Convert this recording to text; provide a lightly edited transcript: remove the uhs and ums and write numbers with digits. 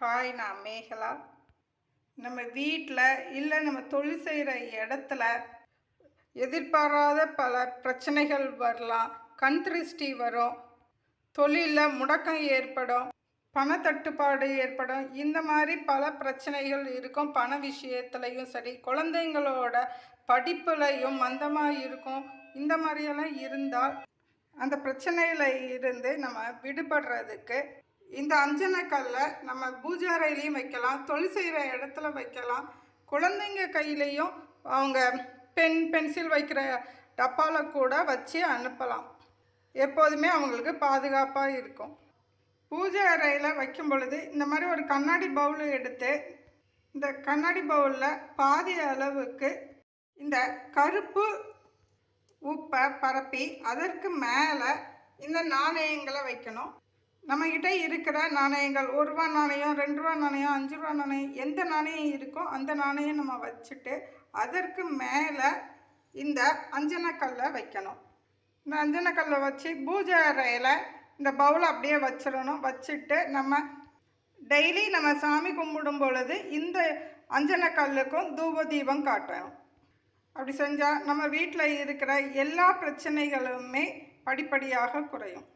Hi, நான் மேகலா. நம்ம வீட்டில் இல்லை நம்ம தொழில் செய்கிற இடத்துல எதிர்பாராத பல பிரச்சனைகள் வரலாம். கண் திருஷ்டி வரும், தொழிலில் முடக்கம் ஏற்படும், பணத்தட்டுப்பாடு ஏற்படும். இந்த மாதிரி பல பிரச்சனைகள் இருக்கும். பண விஷயத்துலையும் சரி, குழந்தைங்களோட படிப்புலையும் மந்தமாக இருக்கும். இந்த மாதிரியெல்லாம் இருந்தால் அந்த பிரச்சனையில் இருந்து நம்ம விடுபடுறதுக்கு இந்த அஞ்சனக்கல்லை நம்ம பூஜை அறையிலையும் வைக்கலாம், தொழில் செய்கிற இடத்துல வைக்கலாம், குழந்தைங்க கையிலையும் அவங்க பென்சில் வைக்கிற டப்பாவில் கூட வச்சு அனுப்பலாம். எப்போதுமே அவங்களுக்கு பாதுகாப்பாக இருக்கும். பூஜை அறையில் வைக்கும் பொழுது இந்த மாதிரி ஒரு கண்ணாடி பவுல் எடுத்து இந்த கண்ணாடி பவுலில் பாதி அளவுக்கு இந்த கருப்பு உப்பை பரப்பி அதற்கு மேலே இந்த நாணயங்களை வைக்கணும். நம்மக்கிட்ட இருக்கிற நாணயங்கள் 1 ரூபா நாணயம், 2 ரூபா நாணயம், 5 ரூபா நாணயம், எந்த நாணயம் இருக்கோ அந்த நாணயம் நம்ம வச்சுட்டு அதற்கு மேலே இந்த அஞ்சனக்கல்லை வைக்கணும். இந்த அஞ்சனக்கல்லை வச்சு பூஜை அறையில் இந்த பவுலை அப்படியே வச்சிடணும். வச்சுட்டு நம்ம டெய்லி நம்ம சாமி கும்பிடும் பொழுது இந்த அஞ்சனக்கல்லுக்கும் தூப தீபம் காட்டணும். அப்படி செஞ்சால் நம்ம வீட்டில் இருக்கிற எல்லா பிரச்சனைகளுமே படிப்படியாக குறையும்.